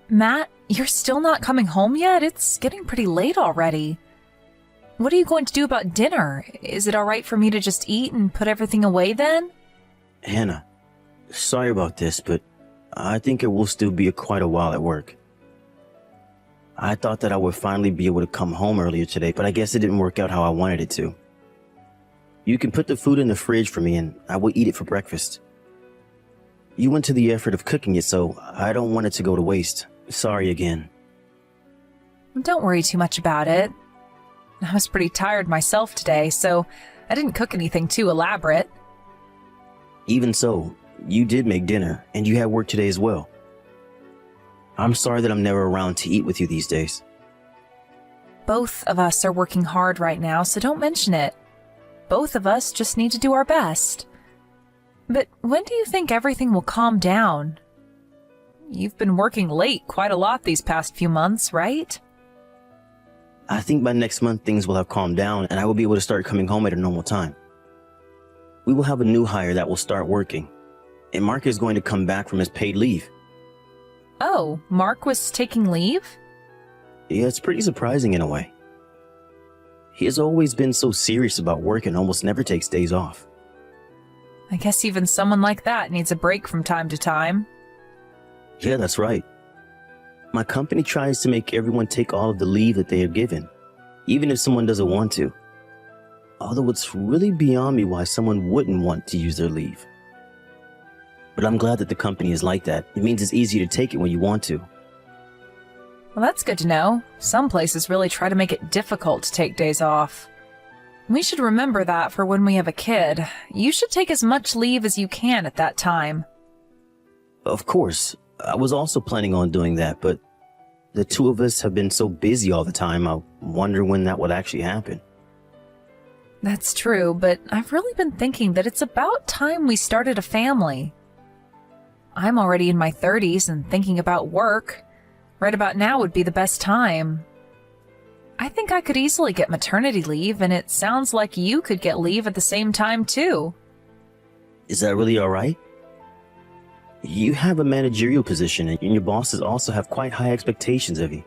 Matt, you're still not coming home yet? It's getting pretty late already. What are you going to do about dinner? Is it alright for me to just eat and put everything away then? Hannah, sorry about this, but I think it will still be quite a while at work. I thought that I would finally be able to come home earlier today, but I guess it didn't work out how I wanted it to. You can put the food in the fridge for me and I will eat it for breakfast. You went to the effort of cooking it, so I don't want it to go to waste. Sorry again. Don't worry too much about it. I was pretty tired myself today, so I didn't cook anything too elaborate. Even so, you did make dinner, and you had work today as well. I'm sorry that I'm never around to eat with you these days. Both of us are working hard right now, so don't mention it. Both of us just need to do our best. But when do you think everything will calm down? You've been working late quite a lot these past few months, right? I think by next month things will have calmed down and I will be able to start coming home at a normal time. We will have a new hire that will start working, and Mark is going to come back from his paid leave. Oh, Mark was taking leave? Yeah, it's pretty surprising in a way. He has always been so serious about work and almost never takes days off. I guess even someone like that needs a break from time to time. Yeah, that's right. My company tries to make everyone take all of the leave that they are given, even if someone doesn't want to. Although it's really beyond me why someone wouldn't want to use their leave. But I'm glad that the company is like that. It means it's easy to take it when you want to. Well, that's good to know. Some places really try to make it difficult to take days off. We should remember that for when we have a kid. You should take as much leave as you can at that time. Of course, I was also planning on doing that, but the two of us have been so busy all the time, I wonder when that would actually happen. That's true, but I've really been thinking that it's about time we started a family. I'm already in my 30s and thinking about work. Right about now would be the best time. I think I could easily get maternity leave, and it sounds like you could get leave at the same time, too. Is that really all right? You have a managerial position, and your bosses also have quite high expectations of you.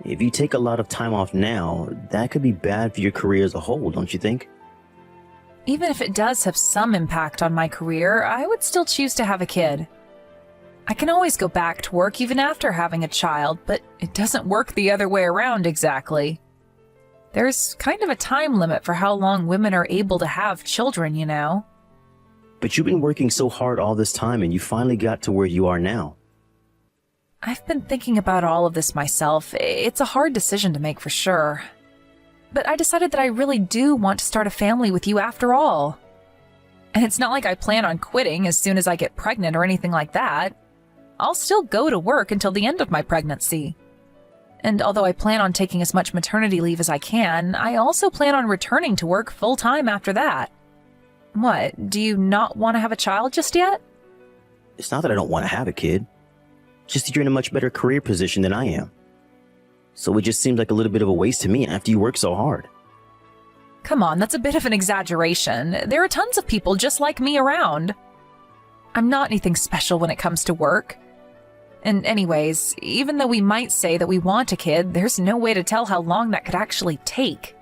If you take a lot of time off now, that could be bad for your career as a whole, don't you think? Even if it does have some impact on my career, I would still choose to have a kid. I can always go back to work even after having a child, but it doesn't work the other way around exactly. There's kind of a time limit for how long women are able to have children, you know. But you've been working so hard all this time and you finally got to where you are now. I've been thinking about all of this myself. It's a hard decision to make for sure. But I decided that I really do want to start a family with you after all. And it's not like I plan on quitting as soon as I get pregnant or anything like that. I'll still go to work until the end of my pregnancy. And although I plan on taking as much maternity leave as I can, I also plan on returning to work full-time after that. What, do you not want to have a child just yet? It's not that I don't want to have a kid. Just that you're in a much better career position than I am. So it just seems like a little bit of a waste to me after you work so hard. Come on, that's a bit of an exaggeration. There are tons of people just like me around. I'm not anything special when it comes to work. And anyways, even though we might say that we want a kid, there's no way to tell how long that could actually take.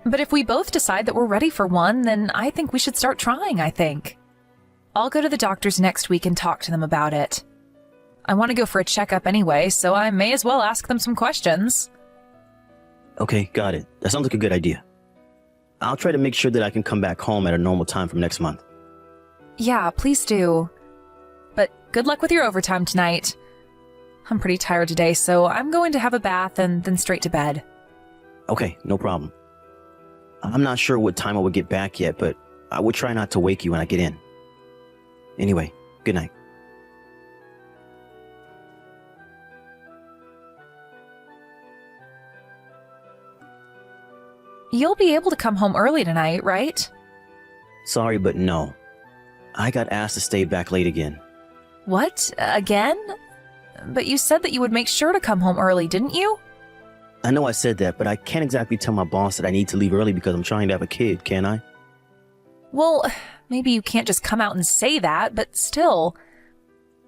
But if we both decide that we're ready for one, then I think we should start trying, I think. I'll go to the doctors next week and talk to them about it. I want to go for a checkup anyway, so I may as well ask them some questions. Okay, got it. That sounds like a good idea. I'll try to make sure that I can come back home at a normal time from next month. Yeah, please do. But good luck with your overtime tonight. I'm pretty tired today, so I'm going to have a bath and then straight to bed. Okay, no problem. I'm not sure what time I would get back yet, but I will try not to wake you when I get in. Anyway, good night. You'll be able to come home early tonight, right? Sorry, but no. I got asked to stay back late again. What? Again? But you said that you would make sure to come home early, didn't you? I know I said that, but I can't exactly tell my boss that I need to leave early because I'm trying to have a kid, can I? Well, maybe you can't just come out and say that, but still.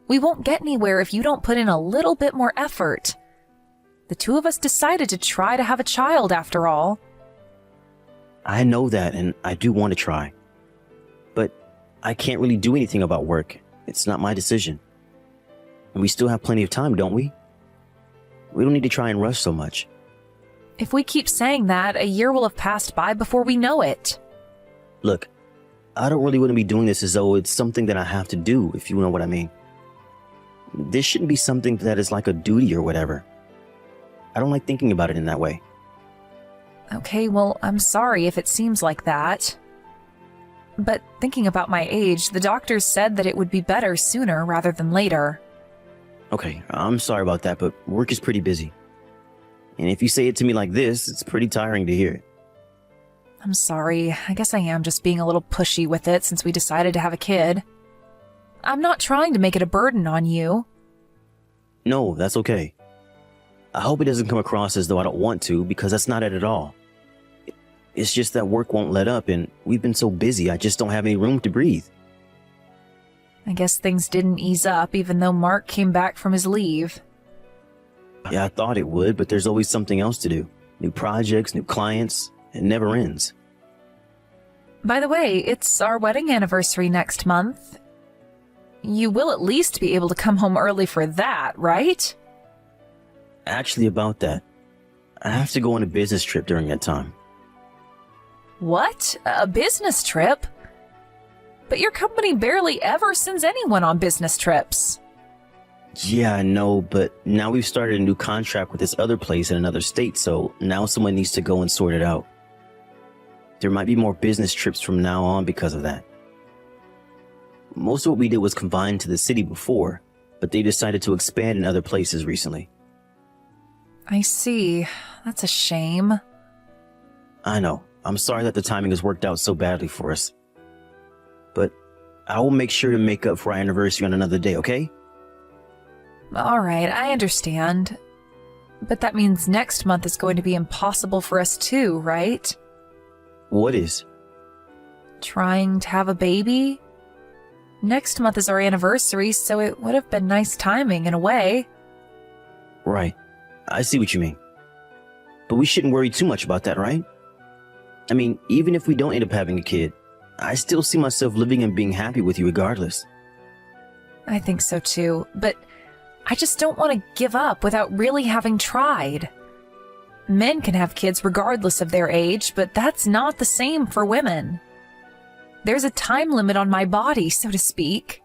We won't get anywhere if you don't put in a little bit more effort. The two of us decided to try to have a child after all. I know that, and I do want to try. But I can't really do anything about work. It's not my decision. And we still have plenty of time, don't we? We don't need to try and rush so much. If we keep saying that, a year will have passed by before we know it. Look, I don't really want to be doing this as though it's something that I have to do, if you know what I mean. This shouldn't be something that is like a duty or whatever. I don't like thinking about it in that way. Okay, well, I'm sorry if it seems like that. But thinking about my age, the doctors said that it would be better sooner rather than later. Okay, I'm sorry about that, but work is pretty busy. And if you say it to me like this, it's pretty tiring to hear it. I'm sorry. I guess I am just being a little pushy with it since we decided to have a kid. I'm not trying to make it a burden on you. No, that's okay. I hope it doesn't come across as though I don't want to, because that's not it at all. It's just that work won't let up, and we've been so busy I just don't have any room to breathe. I guess things didn't ease up even though Mark came back from his leave. Yeah, I thought it would, but there's always something else to do. New projects, new clients. It never ends. By the way, it's our wedding anniversary next month. You will at least be able to come home early for that, right? Actually, about that, I have to go on a business trip during that time. What? A business trip? But your company barely ever sends anyone on business trips. Yeah, I know, but now we've started a new contract with this other place in another state, so now someone needs to go and sort it out. There might be more business trips from now on because of that. Most of what we did was confined to the city before, but they decided to expand in other places recently. I see. That's a shame. I know. I'm sorry that the timing has worked out so badly for us. But I will make sure to make up for our anniversary on another day, okay? All right, I understand. But that means next month is going to be impossible for us too, right? What is? Trying to have a baby? Next month is our anniversary, so it would have been nice timing in a way. Right. I see what you mean. But we shouldn't worry too much about that, right? I mean, even if we don't end up having a kid, I still see myself living and being happy with you regardless. I think so too, but I just don't want to give up without really having tried. Men can have kids regardless of their age, but that's not the same for women. There's a time limit on my body, so to speak.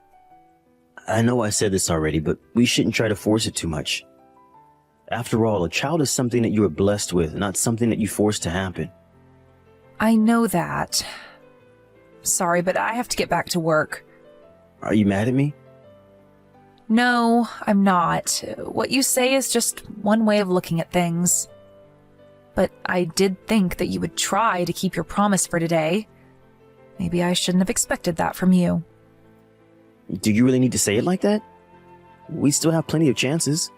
I know I said this already, but we shouldn't try to force it too much. After all, a child is something that you are blessed with, not something that you force to happen. I know that. Sorry, but I have to get back to work. Are you mad at me? No, I'm not. What you say is just one way of looking at things. But I did think that you would try to keep your promise for today. Maybe I shouldn't have expected that from you. Do you really need to say it like that? We still have plenty of chances.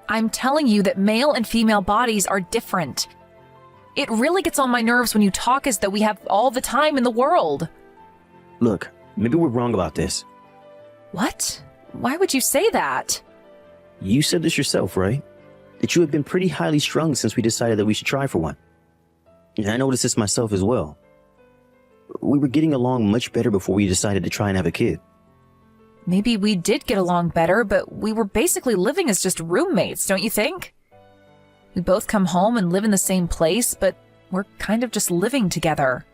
I'm telling you that male and female bodies are different. It really gets on my nerves when you talk as though we have all the time in the world. Look, maybe we're wrong about this. What? Why would you say that? You said this yourself, right? That you have been pretty highly strung since we decided that we should try for one. And I noticed this myself as well. We were getting along much better before we decided to try and have a kid. Maybe we did get along better, but we were basically living as just roommates, don't you think? We both come home and live in the same place, but we're kind of just living together.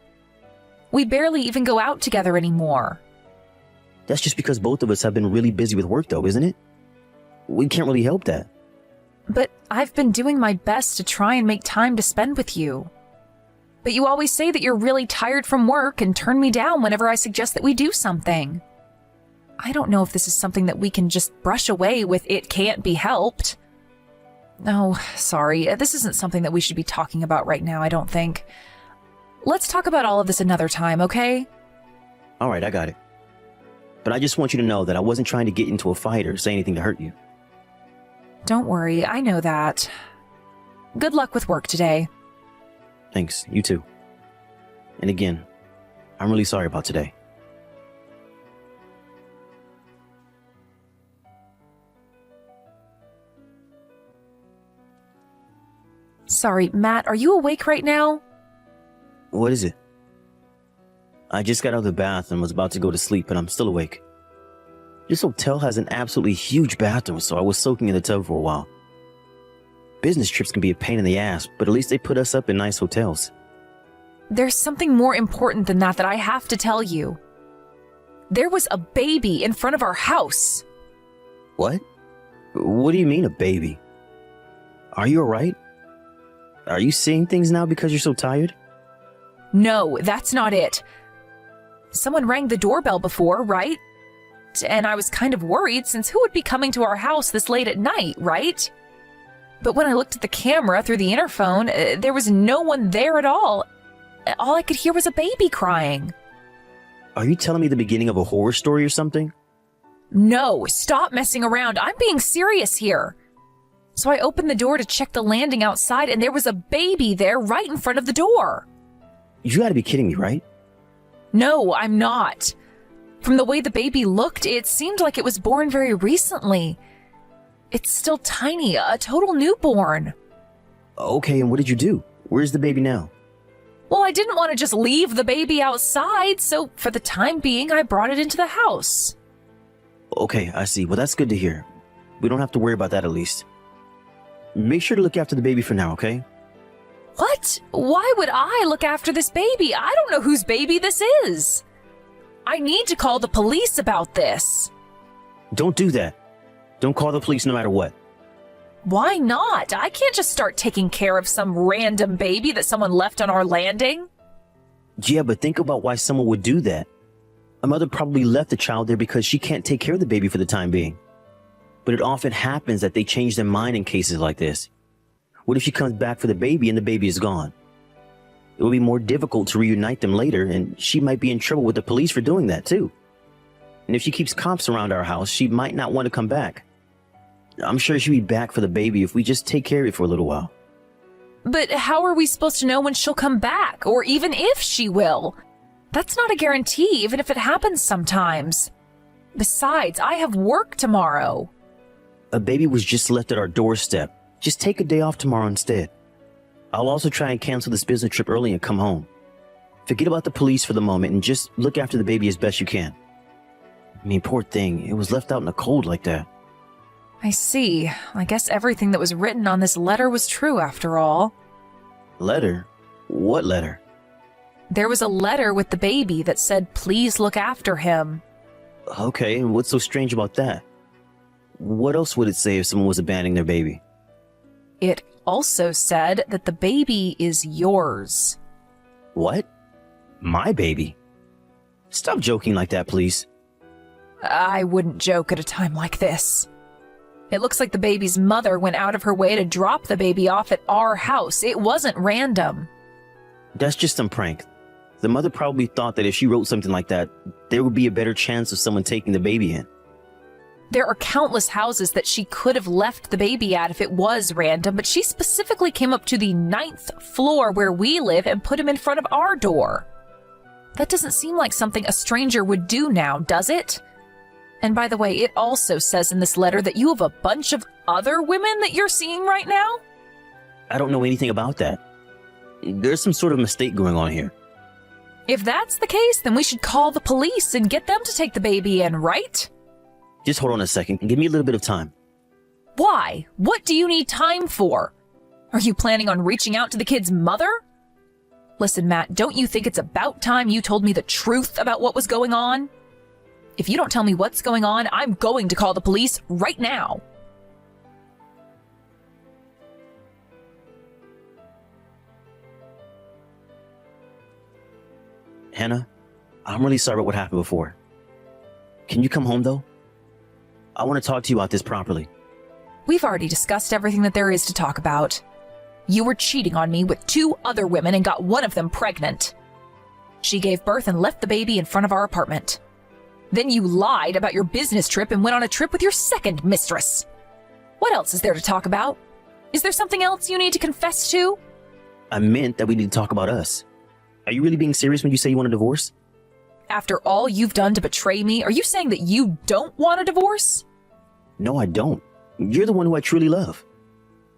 We barely even go out together anymore. That's just because both of us have been really busy with work, though, isn't it? We can't really help that. But I've been doing my best to try and make time to spend with you. But you always say that you're really tired from work and turn me down whenever I suggest that we do something. I don't know if this is something that we can just brush away with "it can't be helped." Oh, sorry. This isn't something that we should be talking about right now, I don't think. Let's talk about all of this another time, okay? All right, I got it. But I just want you to know that I wasn't trying to get into a fight or say anything to hurt you. Don't worry, I know that. Good luck with work today. Thanks, you too. And again, I'm really sorry about today. Sorry, Matt, are you awake right now? What is it? I just got out of the bath and was about to go to sleep, but I'm still awake. This hotel has an absolutely huge bathroom, so I was soaking in the tub for a while. Business trips can be a pain in the ass, but at least they put us up in nice hotels. There's something more important than that I have to tell you. There was a baby in front of our house. What? What do you mean, a baby? Are you alright? Are you seeing things now because you're so tired? No, that's not it. Someone rang the doorbell before, right? And I was kind of worried since who would be coming to our house this late at night, right? But when I looked at the camera through the interphone, there was no one there at all. All I could hear was a baby crying. Are you telling me the beginning of a horror story or something? No, stop messing around. I'm being serious here. So I opened the door to check the landing outside, and there was a baby there right in front of the door. You gotta be kidding me, right? No, I'm not. From the way the baby looked, it seemed like it was born very recently. It's still tiny, a total newborn. Okay, and what did you do? Where's the baby now? Well, I didn't want to just leave the baby outside, so for the time being, I brought it into the house. Okay, I see. Well, that's good to hear. We don't have to worry about that at least. Make sure to look after the baby for now, okay? What? Why would I look after this baby? I don't know whose baby this is. I need to call the police about this. Don't do that. Don't call the police no matter what. Why not? I can't just start taking care of some random baby that someone left on our landing. Yeah, but think about why someone would do that. A mother probably left the child there because she can't take care of the baby for the time being. But it often happens that they change their mind in cases like this. What if she comes back for the baby and the baby is gone? It will be more difficult to reunite them later, and she might be in trouble with the police for doing that too. And if she keeps cops around our house, she might not want to come back. I'm sure she'll be back for the baby if we just take care of it for a little while. But how are we supposed to know when she'll come back, or even if she will? That's not a guarantee, even if it happens sometimes. Besides, I have work tomorrow. A baby was just left at our doorstep. Just take a day off tomorrow instead. I'll also try and cancel this business trip early and come home. Forget about the police for the moment and just look after the baby as best you can. I mean, poor thing, it was left out in the cold like that. I see. I guess everything that was written on this letter was true after all. Letter? What letter? There was a letter with the baby that said, "Please look after him." Okay, and what's so strange about that? What else would it say if someone was abandoning their baby? It also said that the baby is yours. What? My baby? Stop joking like that, please. I wouldn't joke at a time like this. It looks like the baby's mother went out of her way to drop the baby off at our house. It wasn't random. That's just some prank. The mother probably thought that if she wrote something like that, there would be a better chance of someone taking the baby in. There are countless houses that she could have left the baby at if it was random, but she specifically came up to the 9th floor where we live and put him in front of our door. That doesn't seem like something a stranger would do now, does it? And by the way, it also says in this letter that you have a bunch of other women that you're seeing right now? I don't know anything about that. There's some sort of mistake going on here. If that's the case, then we should call the police and get them to take the baby in, right? Just hold on a second and give me a little bit of time. Why? What do you need time for? Are you planning on reaching out to the kid's mother? Listen, Matt, don't you think it's about time you told me the truth about what was going on? If you don't tell me what's going on, I'm going to call the police right now. Hannah, I'm really sorry about what happened before. Can you come home, though? I want to talk to you about this properly. We've already discussed everything that there is to talk about. You were cheating on me with 2 other women and got one of them pregnant. She gave birth and left the baby in front of our apartment. Then you lied about your business trip and went on a trip with your second mistress. What else is there to talk about? Is there something else you need to confess to? I meant that we need to talk about us. Are you really being serious when you say you want a divorce? After all you've done to betray me, are you saying that you don't want a divorce? No, I don't. You're the one who I truly love.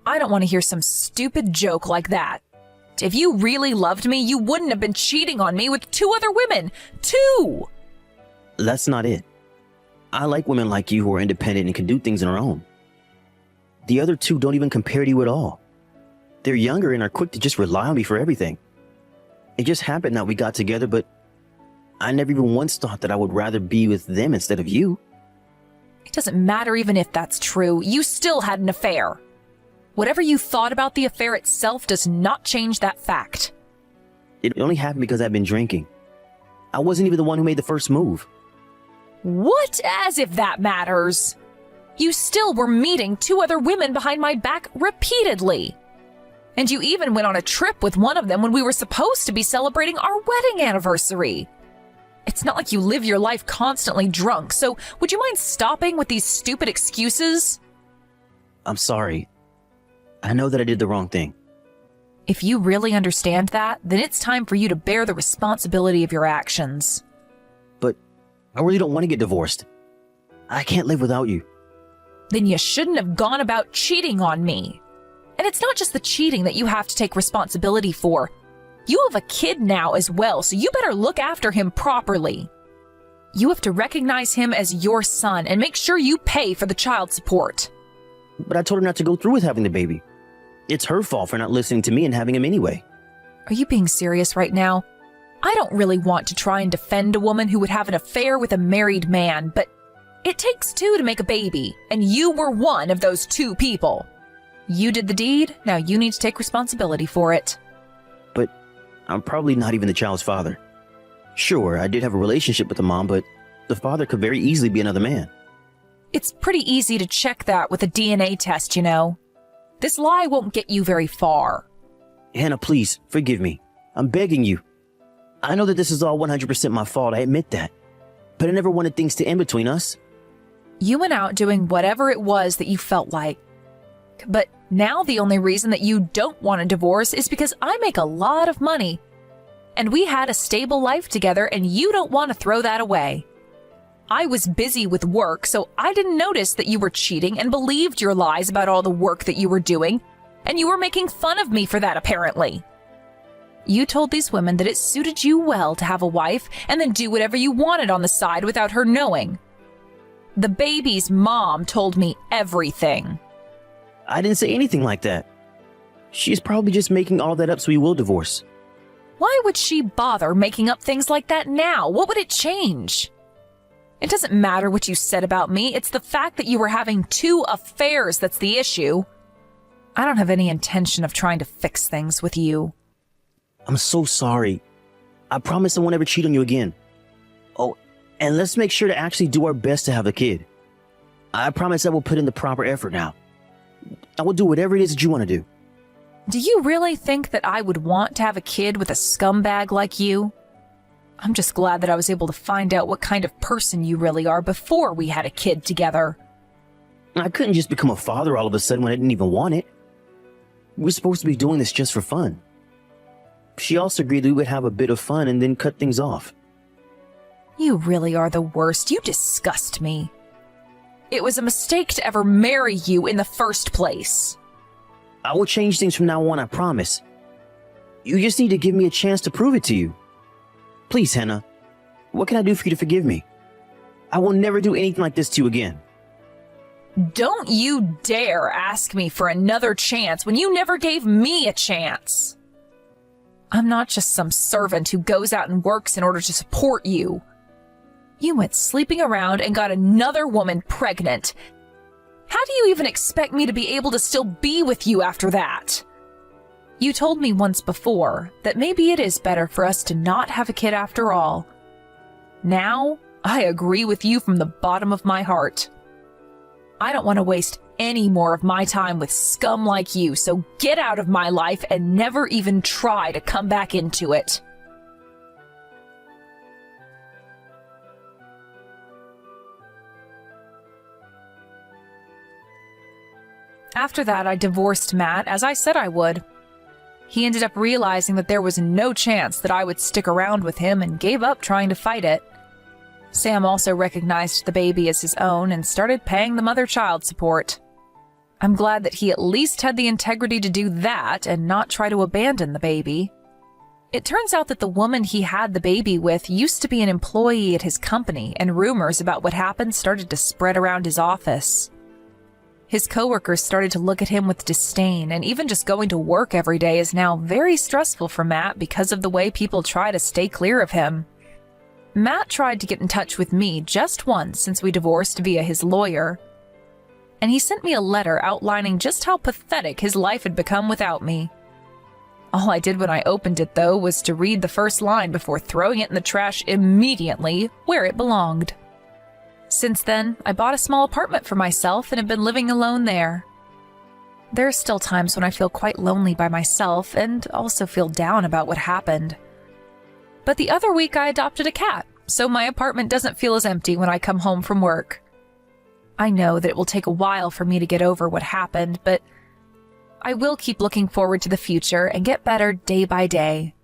I don't want to hear some stupid joke like that. If you really loved me, you wouldn't have been cheating on me with 2 other women. 2! That's not it. I like women like you who are independent and can do things on their own. The other 2 don't even compare to you at all. They're younger and are quick to just rely on me for everything. It just happened that we got together, but I never even once thought that I would rather be with them instead of you. It doesn't matter even if that's true. You still had an affair. Whatever you thought about the affair itself does not change that fact. It only happened because I've been drinking. I wasn't even the one who made the first move. What? As if that matters. You still were meeting 2 other women behind my back repeatedly. And you even went on a trip with one of them when we were supposed to be celebrating our wedding anniversary. It's not like you live your life constantly drunk, so would you mind stopping with these stupid excuses? I'm sorry. I know that I did the wrong thing. If you really understand that, then it's time for you to bear the responsibility of your actions. But I really don't want to get divorced. I can't live without you. Then you shouldn't have gone about cheating on me. And it's not just the cheating that you have to take responsibility for. You have a kid now as well, so you better look after him properly. You have to recognize him as your son and make sure you pay for the child support. But I told her not to go through with having the baby. It's her fault for not listening to me and having him anyway. Are you being serious right now? I don't really want to try and defend a woman who would have an affair with a married man, but it takes 2 to make a baby, and you were one of those 2 people. You did the deed, now you need to take responsibility for it. But I'm probably not even the child's father. Sure, I did have a relationship with the mom, but the father could very easily be another man. It's pretty easy to check that with a DNA test, you know. This lie won't get you very far. Hannah, please, forgive me. I'm begging you. I know that this is all 100% my fault, I admit that. But I never wanted things to end between us. You went out doing whatever it was that you felt like. But now the only reason that you don't want a divorce is because I make a lot of money. And we had a stable life together and you don't want to throw that away. I was busy with work, so I didn't notice that you were cheating and believed your lies about all the work that you were doing. And you were making fun of me for that, apparently. You told these women that it suited you well to have a wife and then do whatever you wanted on the side without her knowing. The baby's mom told me everything. I didn't say anything like that. She's probably just making all that up so we will divorce. Why would she bother making up things like that now? What would it change? It doesn't matter what you said about me. It's the fact that you were having 2 affairs that's the issue. I don't have any intention of trying to fix things with you. I'm so sorry. I promise I won't ever cheat on you again. Oh, and let's make sure to actually do our best to have a kid. I promise I will put in the proper effort now. I will do whatever it is that you want to do. Do you really think that I would want to have a kid with a scumbag like you? I'm just glad that I was able to find out what kind of person you really are before we had a kid together. I couldn't just become a father all of a sudden when I didn't even want it. We were supposed to be doing this just for fun. She also agreed that we would have a bit of fun and then cut things off. You really are the worst. You disgust me. It was a mistake to ever marry you in the first place. I will change things from now on, I promise. You just need to give me a chance to prove it to you. Please, Hannah, what can I do for you to forgive me? I will never do anything like this to you again. Don't you dare ask me for another chance when you never gave me a chance. I'm not just some servant who goes out and works in order to support you. You went sleeping around and got another woman pregnant. How do you even expect me to be able to still be with you after that? You told me once before that maybe it is better for us to not have a kid after all. Now, I agree with you from the bottom of my heart. I don't want to waste any more of my time with scum like you, so get out of my life and never even try to come back into it. After that, I divorced Matt, as I said I would. He ended up realizing that there was no chance that I would stick around with him and gave up trying to fight it. Sam also recognized the baby as his own and started paying the mother child support. I'm glad that he at least had the integrity to do that and not try to abandon the baby. It turns out that the woman he had the baby with used to be an employee at his company, and rumors about what happened started to spread around his office. His coworkers started to look at him with disdain, and even just going to work every day is now very stressful for Matt because of the way people try to stay clear of him. Matt tried to get in touch with me just once since we divorced via his lawyer, and he sent me a letter outlining just how pathetic his life had become without me. All I did when I opened it, though, was to read the first line before throwing it in the trash immediately where it belonged. Since then, I bought a small apartment for myself and have been living alone there. There are still times when I feel quite lonely by myself and also feel down about what happened. But the other week I adopted a cat, so my apartment doesn't feel as empty when I come home from work. I know that it will take a while for me to get over what happened, but I will keep looking forward to the future and get better day by day.